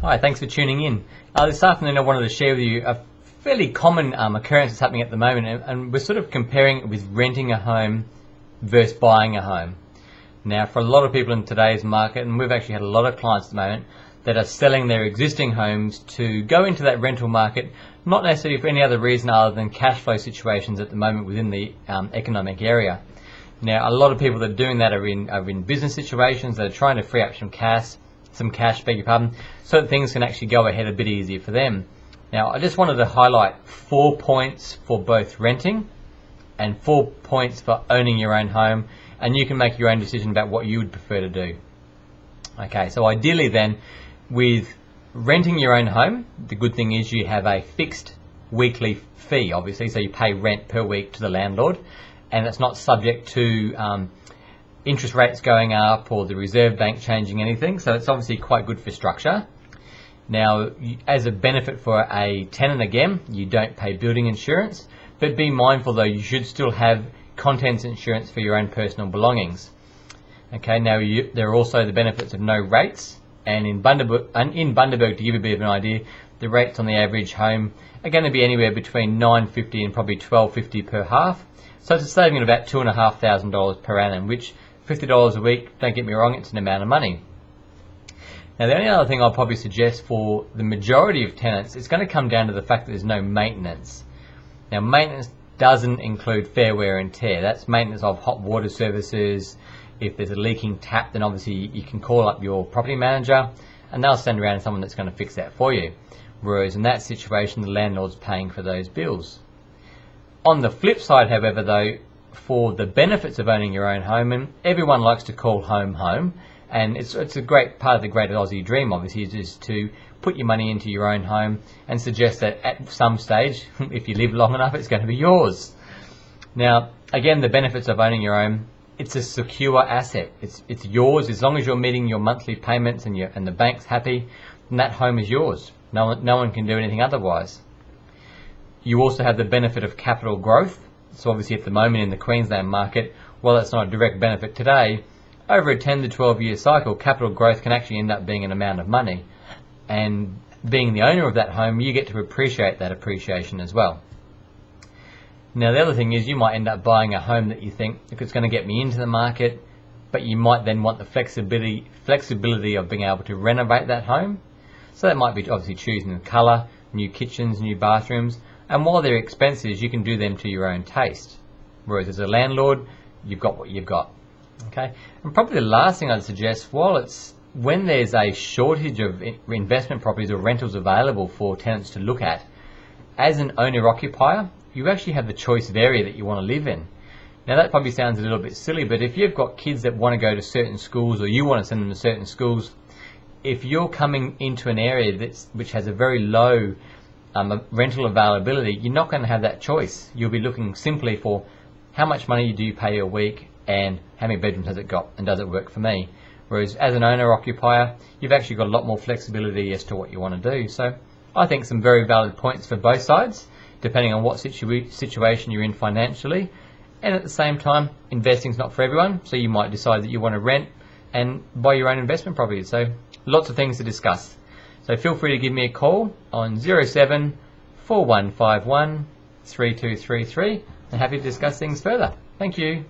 Hi, thanks for tuning in. This afternoon I wanted to share with you a fairly common occurrence that's happening at the moment, and we're sort of comparing it with renting a home versus buying a home. Now, for a lot of people in today's market, and we've actually had a lot of clients at the moment that are selling their existing homes to go into that rental market, not necessarily for any other reason other than cash flow situations at the moment within the economic area. Now, a lot of people that are doing that are in business situations that are trying to free up some cash, beg your pardon, so that things can actually go ahead a bit easier for them. Now, I just wanted to highlight 4 points for both renting and 4 points for owning your own home, and you can make your own decision about what you would prefer to do. Okay, so ideally then, with renting your own home, the good thing is you have a fixed weekly fee, obviously, so you pay rent per week to the landlord, and it's not subject to interest rates going up or the Reserve Bank changing anything, so it's obviously quite good for structure. Now, as a benefit for a tenant, again, you don't pay building insurance, but be mindful though, you should still have contents insurance for your own personal belongings. Okay, now there are also the benefits of no rates, and in Bundaberg, to give you a bit of an idea, the rates on the average home are going to be anywhere between $9.50 and probably $12.50 per half, so it's a saving of about $2,500 per annum, which $50 a week, don't get me wrong, it's an amount of money. Now, the only other thing I'll probably suggest for the majority of tenants, it's going to come down to the fact that there's no maintenance. Now, maintenance doesn't include fair wear and tear. That's maintenance of hot water services. If there's a leaking tap, then obviously you can call up your property manager and they'll send around someone that's going to fix that for you. Whereas in that situation, the landlord's paying for those bills. On the flip side, however, though, for the benefits of owning your own home, and everyone likes to call home home, and it's a great part of the great Aussie dream, obviously, is to put your money into your own home and suggest that at some stage, if you live long enough, it's going to be yours. Now, again, the benefits of owning your own, it's a secure asset. It's yours as long as you're meeting your monthly payments and the bank's happy, then that home is yours. No one can do anything otherwise. You also have the benefit of capital growth. So obviously at the moment in the Queensland market, while that's not a direct benefit today, over a 10 to 12 year cycle, capital growth can actually end up being an amount of money. And being the owner of that home, you get to appreciate that appreciation as well. Now, the other thing is you might end up buying a home that you think, if it's going to get me into the market, but you might then want the flexibility of being able to renovate that home. So that might be obviously choosing the colour, new kitchens, new bathrooms, and while they're expensive, you can do them to your own taste. Whereas as a landlord, you've got what you've got. Okay, and probably the last thing I'd suggest, when there's a shortage of investment properties or rentals available for tenants to look at, as an owner-occupier, you actually have the choice of area that you want to live in. Now, that probably sounds a little bit silly, but if you've got kids that want to go to certain schools or you want to send them to certain schools, if you're coming into an area which has a very low rental availability, you're not going to have that choice. You'll be looking simply for how much money do you pay a week and how many bedrooms has it got and does it work for me. Whereas as an owner-occupier, you've actually got a lot more flexibility as to what you want to do. So I think some very valid points for both sides, depending on what situation you're in financially. And at the same time, investing's not for everyone, so you might decide that you want to rent and buy your own investment property. So lots of things to discuss. So feel free to give me a call on 07 4151 3233. I'm happy to discuss things further. Thank you.